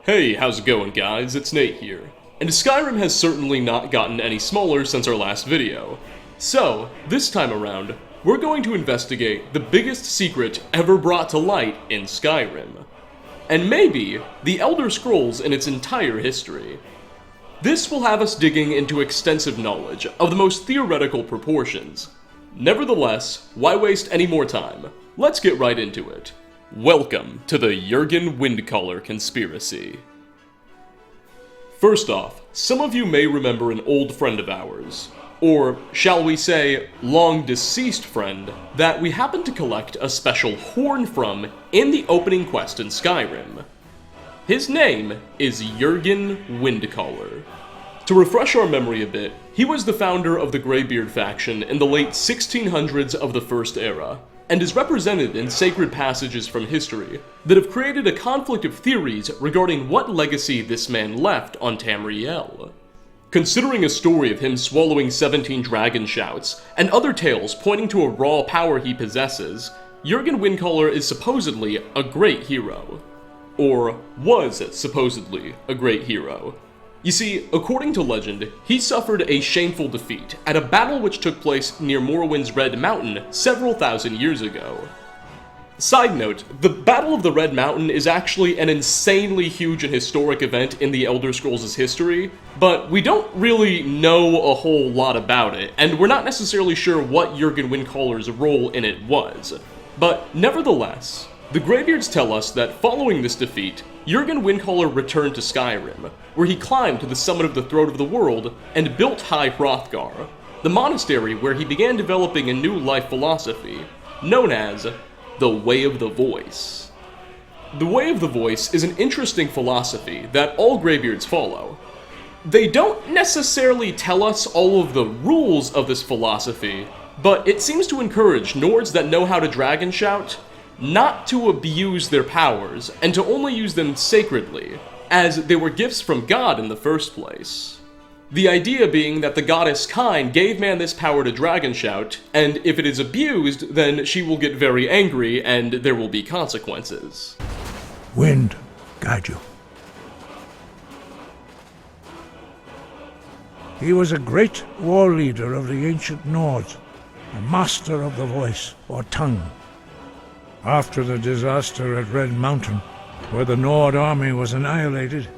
Hey, how's it going guys? It's Nate here. And Skyrim has certainly not gotten any smaller since our last video. So, this time around, we're going to investigate the biggest secret ever brought to light in Skyrim. And maybe, the Elder Scrolls in its entire history. This will have us digging into extensive knowledge of the most theoretical proportions. Nevertheless, why waste any more time? Let's get right into it. Welcome to the Jurgen Windcaller conspiracy. First off, some of you may remember an old friend of ours, or shall we say, long deceased friend, that we happened to collect a special horn from in the opening quest in Skyrim. His name is Jurgen Windcaller. To refresh our memory a bit, he was the founder of the Greybeard faction in the late 1600s of the First Era, and is represented in sacred passages from history that have created a conflict of theories regarding what legacy this man left on Tamriel. Considering a story of him swallowing 17 dragon shouts, and other tales pointing to a raw power he possesses, Jurgen Windcaller is supposedly a great hero. Or was supposedly a great hero. You see, according to legend, he suffered a shameful defeat at a battle which took place near Morrowind's Red Mountain several thousand years ago. Side note, the Battle of the Red Mountain is actually an insanely huge and historic event in the Elder Scrolls' history, but we don't really know a whole lot about it, and we're not necessarily sure what Jurgen Windcaller's role in it was. But nevertheless, the Greybeards tell us that following this defeat, Jurgen Windcaller returned to Skyrim, where he climbed to the summit of the Throne of the World and built High Hrothgar, the monastery where he began developing a new life philosophy, known as the Way of the Voice. The Way of the Voice is an interesting philosophy that all Greybeards follow. They don't necessarily tell us all of the rules of this philosophy, but it seems to encourage Nords that know how to dragon shout not to abuse their powers, and to only use them sacredly, as they were gifts from God in the first place. The idea being that the goddess Kine gave man this power to dragon shout, and if it is abused, then she will get very angry and there will be consequences. Wind, guide you. He was a great war leader of the ancient Nords, a master of the voice, or tongue. After the disaster at Red Mountain, where the Nord army was annihilated,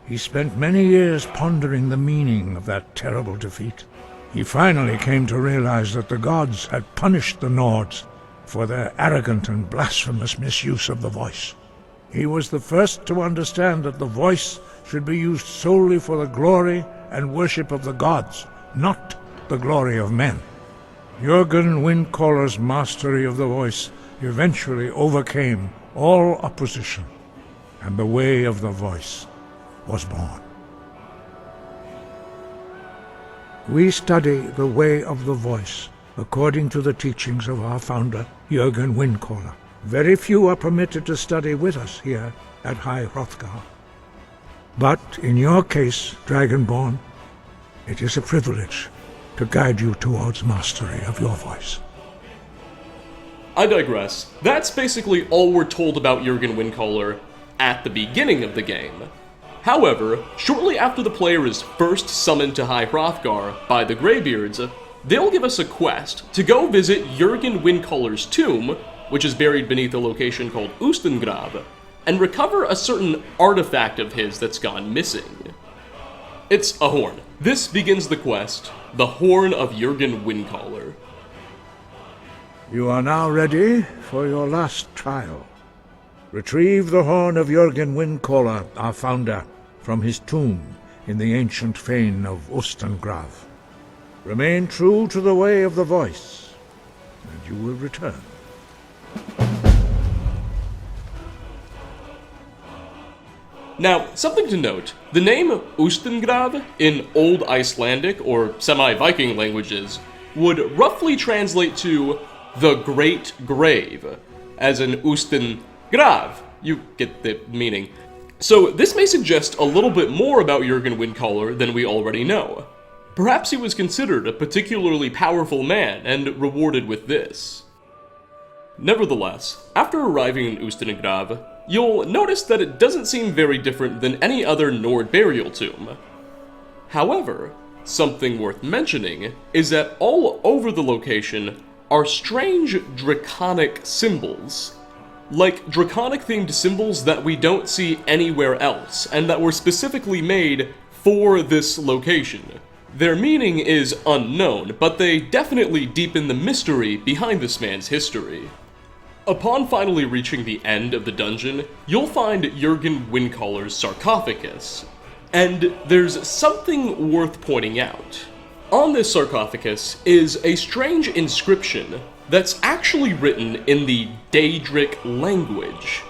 he spent many years pondering the meaning of that terrible defeat. He finally came to realize that the gods had punished the Nords for their arrogant and blasphemous misuse of the voice. He was the first to understand that the voice should be used solely for the glory and worship of the gods, not the glory of men. Jurgen Windcaller's mastery of the voice eventually overcame all opposition, and the Way of the Voice was born. We study the Way of the Voice according to the teachings of our founder, Jurgen Windcaller. Very few are permitted to study with us here at High Hrothgar. But in your case, Dragonborn, it is a privilege to guide you towards mastery of your voice. I digress. That's basically all we're told about Jurgen Windcaller at the beginning of the game. However, shortly after the player is first summoned to High Hrothgar by the Greybeards, they'll give us a quest to go visit Jurgen Windcaller's tomb, which is buried beneath a location called Ustengrav, and recover a certain artifact of his that's gone missing. It's a horn. This begins the quest, the Horn of Jurgen Windcaller. You are now ready for your last trial. Retrieve the horn of Jurgen Windcaller, our founder, from his tomb in the ancient fane of Ustengrav. Remain true to the Way of the Voice, and you will return. Now, something to note, the name Ustengrav in Old Icelandic or semi-Viking languages would roughly translate to the Great Grave, as in Ustengrav. You get the meaning. So this may suggest a little bit more about Jurgen Windcaller than we already know. Perhaps he was considered a particularly powerful man and rewarded with this. Nevertheless, after arriving in Ustengrav, you'll notice that it doesn't seem very different than any other Nord burial tomb. However, something worth mentioning is that all over the location are strange draconic symbols. Like draconic-themed symbols that we don't see anywhere else, and that were specifically made for this location. Their meaning is unknown, but they definitely deepen the mystery behind this man's history. Upon finally reaching the end of the dungeon, you'll find Jurgen Windcaller's sarcophagus. And there's something worth pointing out. On this sarcophagus is a strange inscription that's actually written in the Daedric language.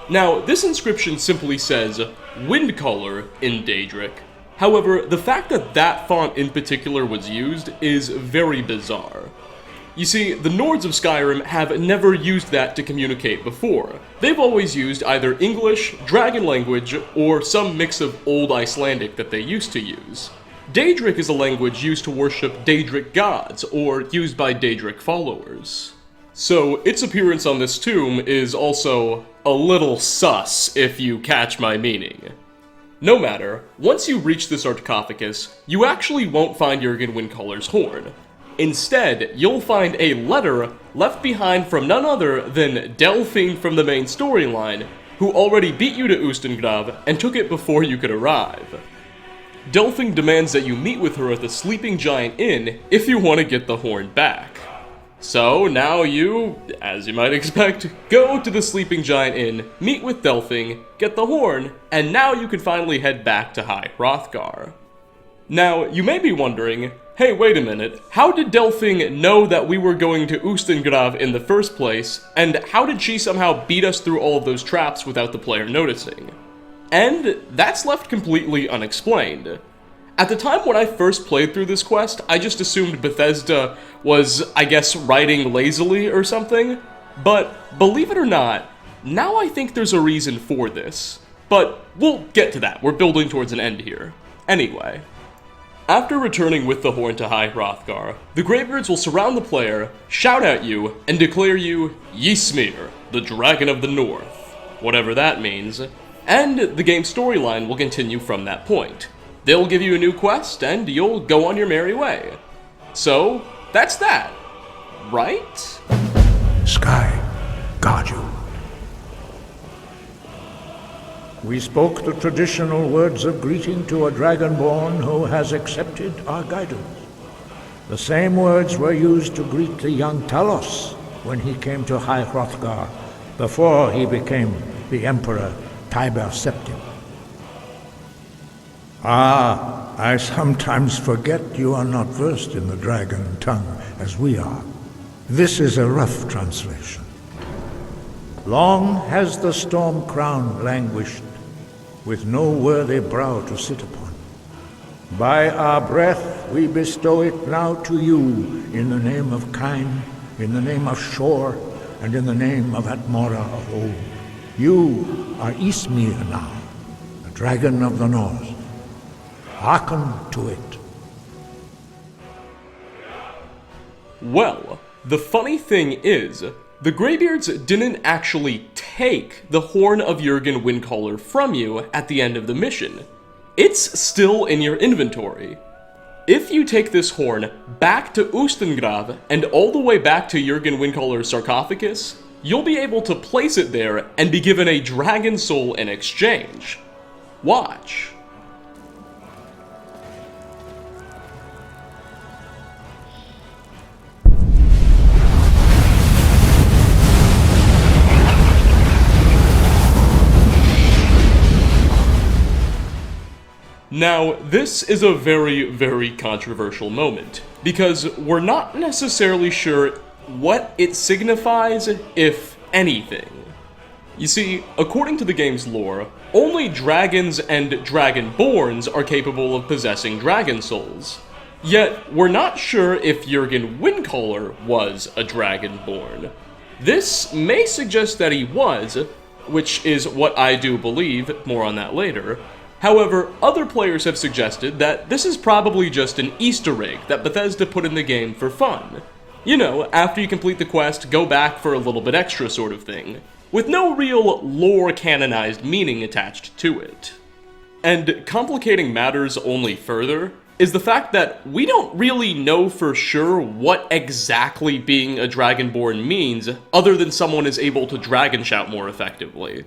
Now, this inscription simply says Windcaller in Daedric. However, the fact that that font in particular was used is very bizarre. You see, the Nords of Skyrim have never used that to communicate before. They've always used either English, Dragon language, or some mix of Old Icelandic that they used to use. Daedric is a language used to worship Daedric gods, or used by Daedric followers. So, its appearance on this tomb is also a little sus, if you catch my meaning. No matter, once you reach the sarcophagus, you actually won't find Jurgen Windcaller's horn. Instead, you'll find a letter left behind from none other than Delphine from the main storyline, who already beat you to Ustengrav and took it before you could arrive. Delphine demands that you meet with her at the Sleeping Giant Inn if you want to get the horn back. So now you, as you might expect, go to the Sleeping Giant Inn, meet with Delphine, get the horn, and now you can finally head back to High Hrothgar. Now, you may be wondering, hey, wait a minute, how did Delphine know that we were going to Ustengrav in the first place, and how did she somehow beat us through all of those traps without the player noticing? And that's left completely unexplained. At the time when I first played through this quest, I just assumed Bethesda was, I guess, writing lazily or something, but believe it or not, now I think there's a reason for this. But we'll get to that, we're building towards an end here. Anyway. After returning with the horn to High Hrothgar, the Greybeards will surround the player, shout at you, and declare you Ysmir, the Dragon of the North, whatever that means, and the game's storyline will continue from that point. They'll give you a new quest, and you'll go on your merry way. So, that's that, right? Sky, guard you. We spoke the traditional words of greeting to a dragonborn who has accepted our guidance. The same words were used to greet the young Talos when he came to High Hrothgar, before he became the Emperor Tiber Septim. Ah, I sometimes forget you are not versed in the dragon tongue as we are. This is a rough translation. Long has the storm crown languished, with no worthy brow to sit upon. By our breath we bestow it now to you, in the name of Kine, in the name of Shor, and in the name of Atmora of old. You are Ysmir now, the dragon of the north. Hearken to it. Well, the funny thing is, the Greybeards didn't actually take the Horn of Jurgen Windcaller from you at the end of the mission. It's still in your inventory. If you take this horn back to Ustengrav and all the way back to Jurgen Windcaller's sarcophagus, you'll be able to place it there and be given a dragon soul in exchange. Watch. Now, this is a very, very controversial moment, because we're not necessarily sure what it signifies, if anything. You see, according to the game's lore, only dragons and dragonborns are capable of possessing dragon souls. Yet, we're not sure if Jurgen Windcaller was a dragonborn. This may suggest that he was, which is what I do believe, more on that later. However, other players have suggested that this is probably just an Easter egg that Bethesda put in the game for fun. You know, after you complete the quest, go back for a little bit extra sort of thing. with no real lore-canonized meaning attached to it. And complicating matters only further is the fact that we don't really know for sure what exactly being a Dragonborn means, other than someone is able to dragon shout more effectively.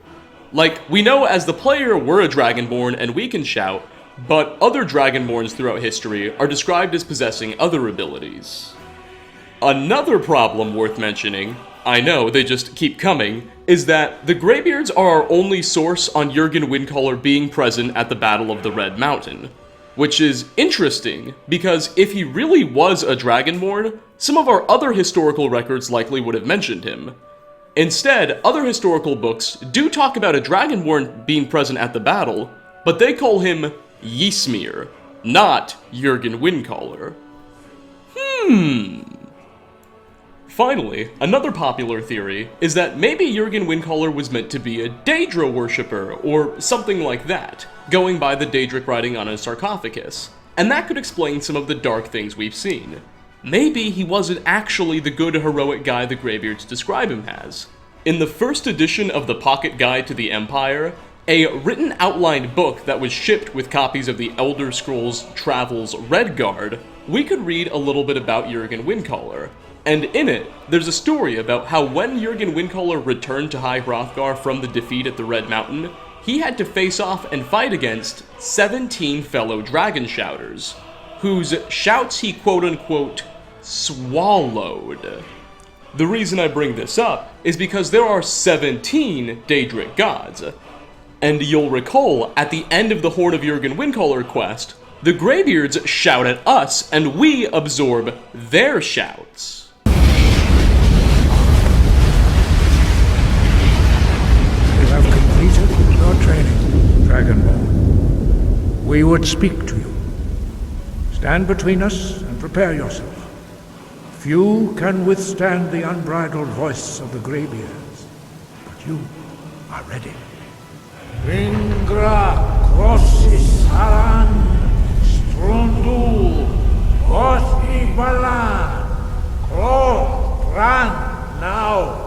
Like, we know as the player we're a Dragonborn and we can shout, but other Dragonborns throughout history are described as possessing other abilities. Another problem worth mentioning, I know, they just keep coming, is that the Greybeards are our only source on Jurgen Windcaller being present at the Battle of the Red Mountain. Which is interesting, because if he really was a Dragonborn, some of our other historical records likely would have mentioned him. Instead, other historical books do talk about a Dragonborn being present at the battle, but they call him Ysmir, not Jurgen Windcaller. Finally, another popular theory is that maybe Jurgen Windcaller was meant to be a Daedra worshipper, or something like that, going by the Daedric writing on his sarcophagus, and that could explain some of the dark things we've seen. Maybe he wasn't actually the good heroic guy the Greybeards describe him as. In the first edition of the Pocket Guide to the Empire, a written outlined book that was shipped with copies of the Elder Scrolls Travels Redguard, we could read a little bit about Jurgen Windcaller. And in it, there's a story about how when Jurgen Windcaller returned to High Hrothgar from the defeat at the Red Mountain, he had to face off and fight against 17 fellow dragon shouters, whose shouts he quote-unquote swallowed. The reason I bring this up is because there are 17 Daedric gods, and you'll recall at the end of the Horn of Jurgen Windcaller quest, the Greybeards shout at us and we absorb their shouts. Your training, Dragonborn. We would speak to you. Stand between us and prepare yourself. Few can withstand the unbridled voice of the Greybeards, but you are ready. Vingra crossis haran, strundu, othi balan, klo, ran, now.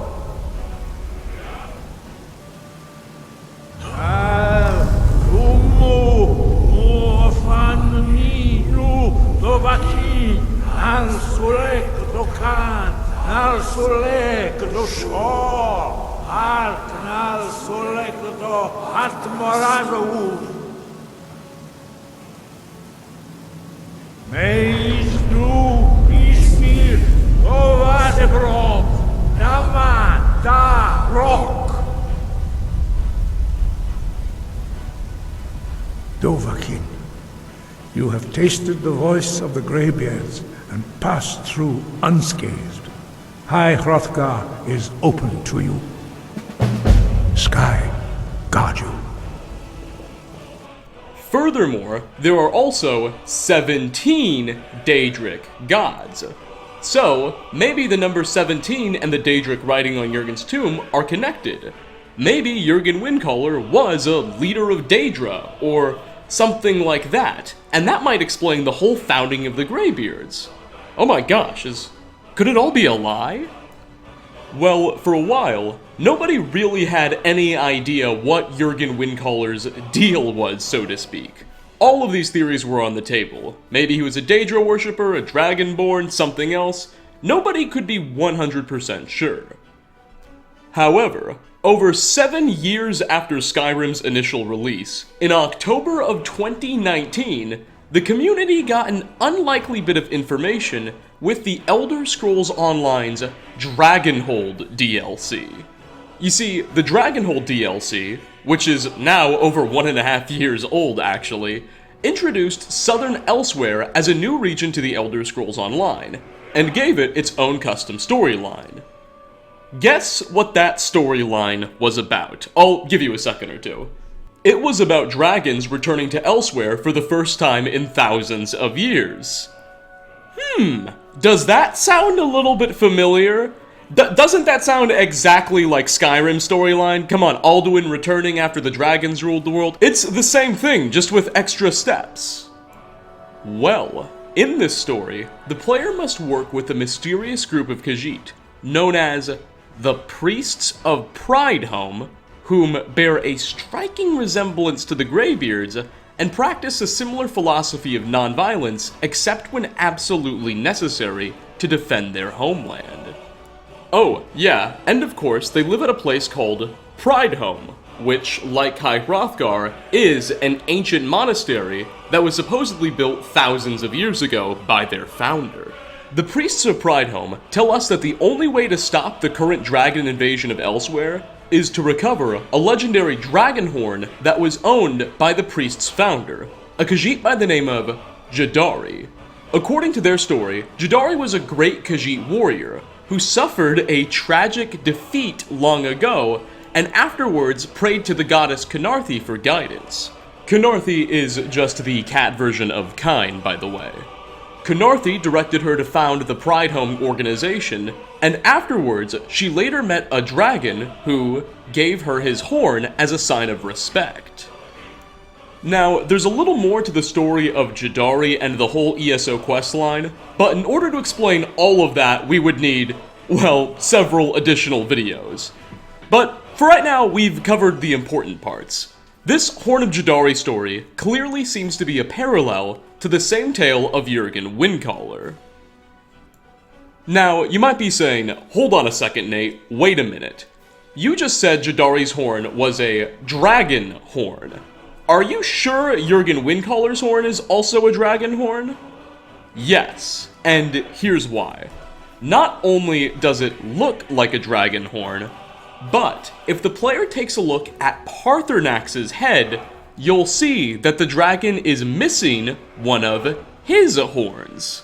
Al sulek do kan, al sulek do shor, al sulek do atmoranu. Meis nu ismir ovadebrom, nama da rock. Dovahkiin, you have tasted the voice of the Greybeards and passed through unscathed. High Hrothgar is open to you. Sky, guard you. Furthermore, there are also 17 Daedric gods. So, maybe the number 17 and the Daedric writing on Jurgen's tomb are connected. Maybe Jurgen Windcaller was a leader of Daedra, or something like that, and that might explain the whole founding of the Greybeards. Oh my gosh, could it all be a lie? Well, for a while, nobody really had any idea what Jurgen Windcaller's deal was, so to speak. All of these theories were on the table. Maybe he was a Daedra worshipper, a Dragonborn, something else. Nobody could be 100% sure. However, over 7 years after Skyrim's initial release, in October of 2019, the community got an unlikely bit of information with the Elder Scrolls Online's Dragonhold DLC. You see, the Dragonhold DLC, which is now over 1.5 years old actually, introduced Southern Elsewhere as a new region to the Elder Scrolls Online, and gave it its own custom storyline. Guess what that storyline was about? I'll give you a second or two. It was about dragons returning to Elsewhere for the first time in thousands of years. Does that sound a little bit familiar? Doesn't that sound exactly like Skyrim's storyline? Come on, Alduin returning after the dragons ruled the world? It's the same thing, just with extra steps. Well, in this story, the player must work with a mysterious group of Khajiit, known as the Priests of Prideholme, whom bear a striking resemblance to the Greybeards, and practice a similar philosophy of nonviolence except when absolutely necessary to defend their homeland. Oh, yeah, and of course they live at a place called Prideholme, which, like High Hrothgar, is an ancient monastery that was supposedly built thousands of years ago by their founder. The Priests of Prideholme tell us that the only way to stop the current dragon invasion of Elsewhere is to recover a legendary dragon horn that was owned by the priest's founder, a Khajiit by the name of Jidari. According to their story, Jidari was a great Khajiit warrior who suffered a tragic defeat long ago and afterwards prayed to the goddess Kynarthi for guidance. Kynarthi is just the cat version of Kine, by the way. Kynarthi directed her to found the Prideholme organization, and afterwards she later met a dragon who gave her his horn as a sign of respect. Now, there's a little more to the story of Jidari and the whole ESO questline, but in order to explain all of that, we would need, well, several additional videos. But for right now, we've covered the important parts. This Horn of Jidari story clearly seems to be a parallel to the same tale of Jurgen Windcaller. Now, you might be saying, hold on a second, Nate, wait a minute. You just said Jidari's horn was a dragon horn. Are you sure Jurgen Windcaller's horn is also a dragon horn? Yes, and here's why. Not only does it look like a dragon horn, but if the player takes a look at Parthenax's head, you'll see that the dragon is missing one of his horns.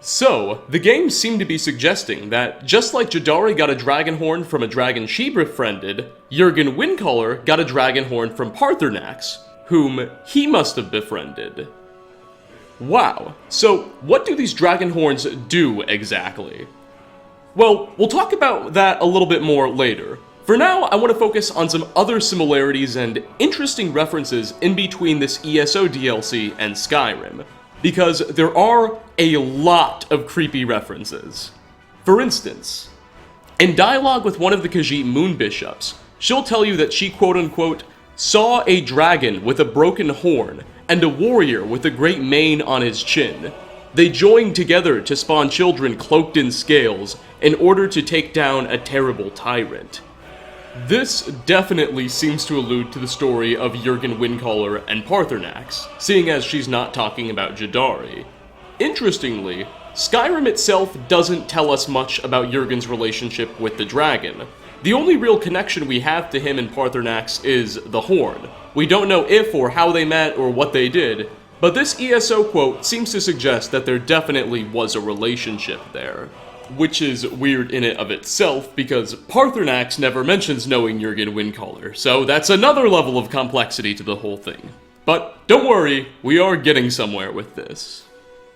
So, the game seemed to be suggesting that just like Jidari got a dragon horn from a dragon she befriended, Jurgen Windcaller got a dragon horn from Parthenax, whom he must have befriended. Wow, so what do these dragon horns do exactly? Well, we'll talk about that a little bit more later. For now, I want to focus on some other similarities and interesting references in between this ESO DLC and Skyrim, because there are a lot of creepy references. For instance, in dialogue with one of the Khajiit moon bishops, she'll tell you that she quote-unquote saw a dragon with a broken horn and a warrior with a great mane on his chin. They joined together to spawn children cloaked in scales in order to take down a terrible tyrant. This definitely seems to allude to the story of Jurgen Windcaller and Parthenax, seeing as she's not talking about Jidari. Interestingly, Skyrim itself doesn't tell us much about Jurgen's relationship with the dragon. The only real connection we have to him and Parthenax is the horn. We don't know if or how they met or what they did, but this ESO quote seems to suggest that there definitely was a relationship there. Which is weird in and of itself, because Parthenax never mentions knowing Jurgen Windcaller, so that's another level of complexity to the whole thing. But don't worry, we are getting somewhere with this.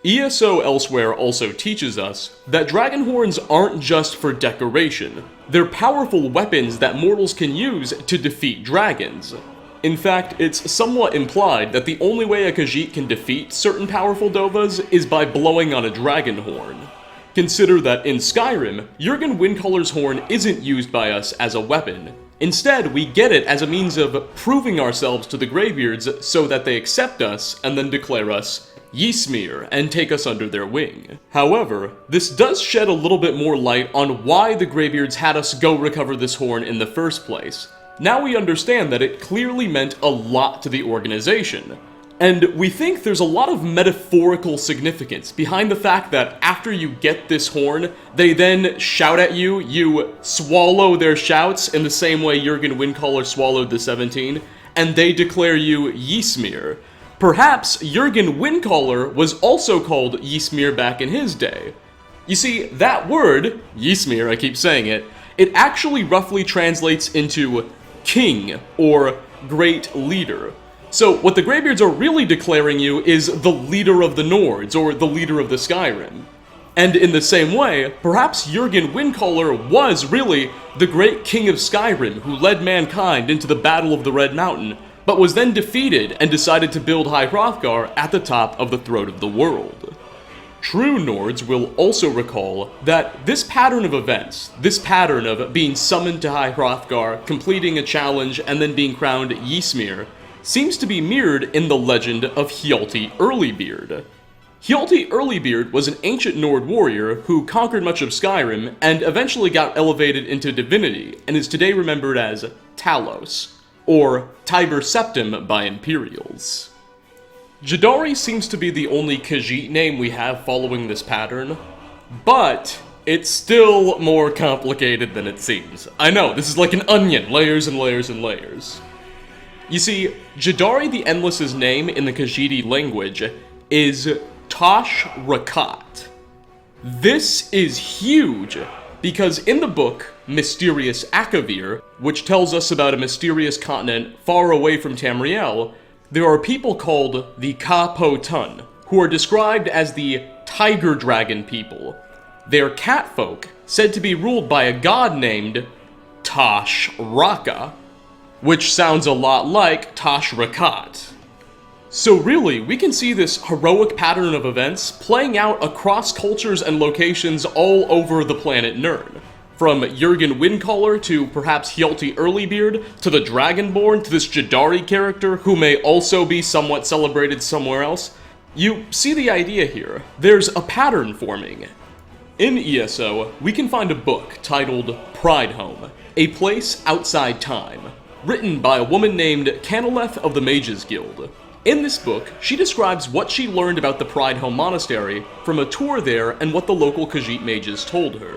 ESO Elsewhere also teaches us that dragon horns aren't just for decoration. They're powerful weapons that mortals can use to defeat dragons. In fact, it's somewhat implied that the only way a Khajiit can defeat certain powerful Dovas is by blowing on a dragon horn. Consider that in Skyrim, Jurgen Windcaller's horn isn't used by us as a weapon. Instead, we get it as a means of proving ourselves to the Greybeards so that they accept us and then declare us Ysmir and take us under their wing. However, this does shed a little bit more light on why the Greybeards had us go recover this horn in the first place. Now we understand that it clearly meant a lot to the organization. And we think there's a lot of metaphorical significance behind the fact that after you get this horn, they then shout at you, you swallow their shouts in the same way Jurgen Windcaller swallowed the 17, and they declare you Ysmir. Perhaps Jurgen Windcaller was also called Ysmir back in his day. You see, that word, Ysmir, I keep saying it, it actually roughly translates into king or great leader. So what the Greybeards are really declaring you is the leader of the Nords, or the leader of the Skyrim. And in the same way, perhaps Jurgen Windcaller was really the great king of Skyrim who led mankind into the Battle of the Red Mountain, but was then defeated and decided to build High Hrothgar at the top of the throat of the world. True Nords will also recall that this pattern of events, this pattern of being summoned to High Hrothgar, completing a challenge, and then being crowned Ysmir, seems to be mirrored in the legend of Hjalti Earlybeard. Hjalti Earlybeard was an ancient Nord warrior who conquered much of Skyrim and eventually got elevated into divinity and is today remembered as Talos, or Tiber Septim by Imperials. Jidari seems to be the only Khajiit name we have following this pattern, but it's still more complicated than it seems. I know, this is like an onion, layers and layers and layers. You see, Jidari the Endless's name in the Khajiiti language is Tash Rakat. This is huge, because in the book Mysterious Akavir, which tells us about a mysterious continent far away from Tamriel, there are people called the Ka-Po-Tun, who are described as the Tiger Dragon people. They are catfolk, said to be ruled by a god named Tash Raka, which sounds a lot like Tash Rakat. So really, we can see this heroic pattern of events playing out across cultures and locations all over the planet Nirn. From Jurgen Windcaller to perhaps Hjalti Earlybeard, to the Dragonborn, to this Jidari character who may also be somewhat celebrated somewhere else. You see the idea here. There's a pattern forming. In ESO, we can find a book titled Pride Home, A Place Outside Time, written by a woman named Canaleth of the Mages Guild. In this book, she describes what she learned about the Pride Home Monastery from a tour there and what the local Khajiit mages told her.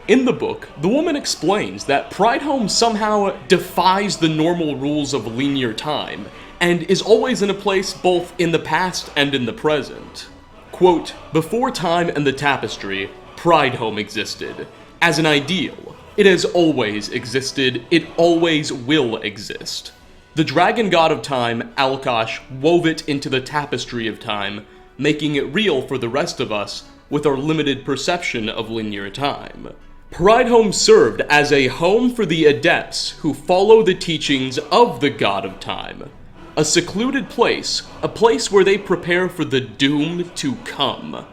In the book, the woman explains that Pride Home somehow defies the normal rules of linear time, and is always in a place both in the past and in the present. Quote, "Before time and the tapestry, Pride Home existed. As an ideal, it has always existed, it always will exist. The dragon god of time, Alkosh, wove it into the tapestry of time, making it real for the rest of us with our limited perception of linear time. Pride Home served as a home for the adepts who follow the teachings of the God of Time. A secluded place, a place where they prepare for the doom to come.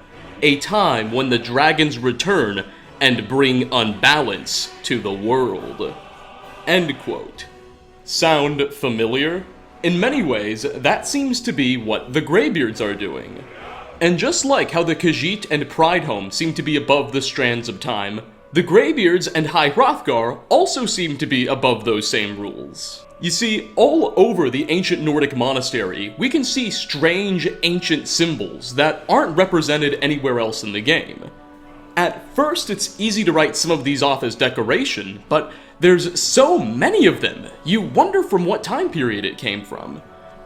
A time when the dragons return and bring unbalance to the world." End quote. Sound familiar? In many ways, that seems to be what the Greybeards are doing. And just like how the Khajiit and Pride Home seem to be above the strands of time, the Greybeards and High Hrothgar also seem to be above those same rules. You see, all over the ancient Nordic monastery, we can see strange ancient symbols that aren't represented anywhere else in the game. At first, it's easy to write some of these off as decoration, but there's so many of them, you wonder from what time period it came from.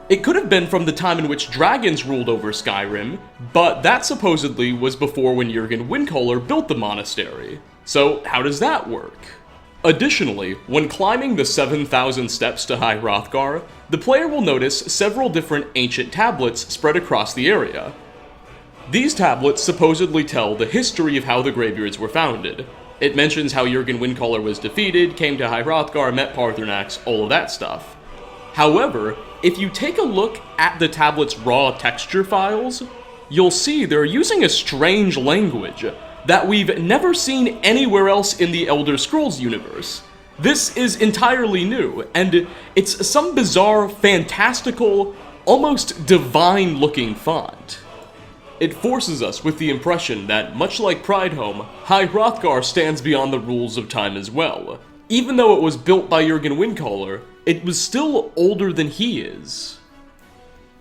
It could have been from the time in which dragons ruled over Skyrim, but that supposedly was before when Jurgen Windcaller built the monastery. So how does that work? Additionally, when climbing the 7,000 steps to High Hrothgar, the player will notice several different ancient tablets spread across the area. These tablets supposedly tell the history of how the Greybeards were founded. It mentions how Jurgen Windcaller was defeated, came to High Hrothgar, met Paarthurnax, all of that stuff. However, if you take a look at the tablet's raw texture files, you'll see they're using a strange language that we've never seen anywhere else in the Elder Scrolls universe. This is entirely new, and it's some bizarre, fantastical, almost divine-looking font. It forces us with the impression that, much like Pride Home, High Hrothgar stands beyond the rules of time as well. Even though it was built by Jurgen Windcaller, it was still older than he is.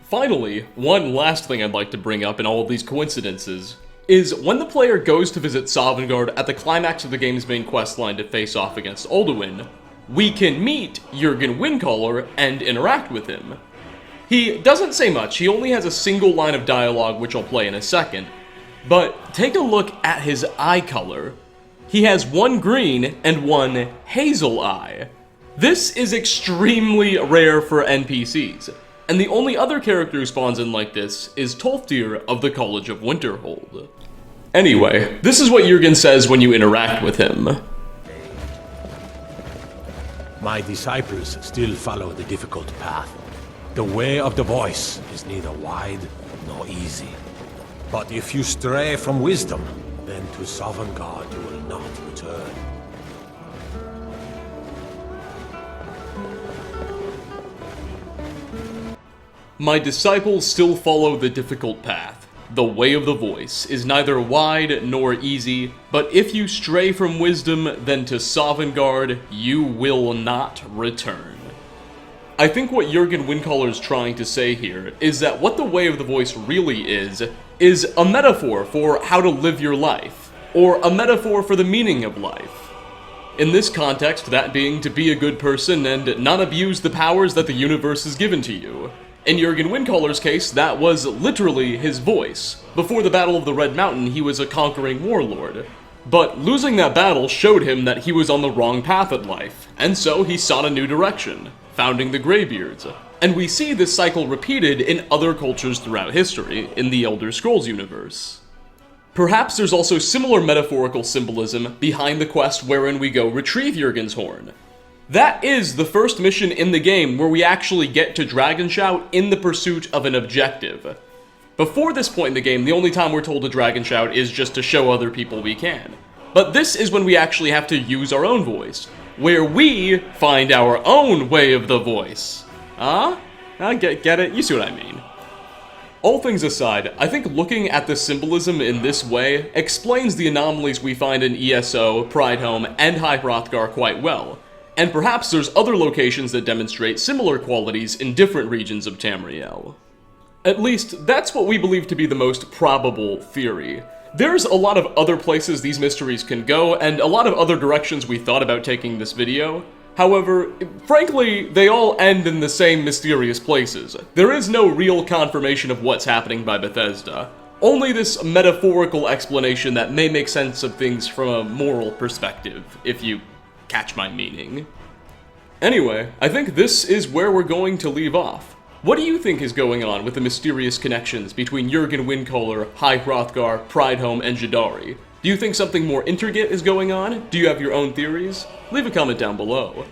Finally, one last thing I'd like to bring up in all of these coincidences is when the player goes to visit Sovngarde at the climax of the game's main questline to face off against Alduin, we can meet Jurgen Windcaller and interact with him. He doesn't say much, he only has a single line of dialogue which I'll play in a second, but take a look at his eye color. He has one green and one hazel eye. This is extremely rare for NPCs, and the only other character who spawns in like this is Tolfdir of the College of Winterhold. Anyway, this is what Jurgen says when you interact with him. My disciples still follow the difficult path. The way of the voice is neither wide nor easy. But if you stray from wisdom, then to Sovngarde you will not return. My disciples still follow the difficult path. The way of the voice is neither wide nor easy, but if you stray from wisdom, then to Sovngarde you will not return. I think what Jurgen Windcaller is trying to say here is that what the way of the voice really is a metaphor for how to live your life, or a metaphor for the meaning of life. In this context, that being to be a good person and not abuse the powers that the universe has given to you. In Jurgen Windcaller's case, that was literally his voice. Before the Battle of the Red Mountain, he was a conquering warlord. But losing that battle showed him that he was on the wrong path in life, and so he sought a new direction, founding the Greybeards. And we see this cycle repeated in other cultures throughout history, in the Elder Scrolls universe. Perhaps there's also similar metaphorical symbolism behind the quest wherein we go retrieve Jurgen's horn. That is the first mission in the game where we actually get to Dragon Shout in the pursuit of an objective. Before this point in the game, the only time we're told to Dragon Shout is just to show other people we can. But this is when we actually have to use our own voice, where we find our own way of the voice. Get it? You see what I mean. All things aside, I think looking at the symbolism in this way explains the anomalies we find in ESO, Prideholme, and High Hrothgar quite well. And perhaps there's other locations that demonstrate similar qualities in different regions of Tamriel. At least, that's what we believe to be the most probable theory. There's a lot of other places these mysteries can go, and a lot of other directions we thought about taking this video. However, frankly, they all end in the same mysterious places. There is no real confirmation of what's happening by Bethesda. Only this metaphorical explanation that may make sense of things from a moral perspective, if you catch my meaning. Anyway, I think this is where we're going to leave off. What do you think is going on with the mysterious connections between Jurgen Windcaller, High Hrothgar, Prideholme, and Jidari? Do you think something more intricate is going on? Do you have your own theories? Leave a comment down below.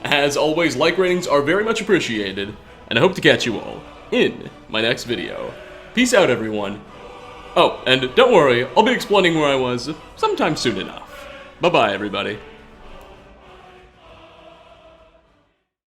As always, like ratings are very much appreciated, and I hope to catch you all in my next video. Peace out, everyone. Oh, and don't worry, I'll be explaining where I was sometime soon enough. Bye-bye, everybody.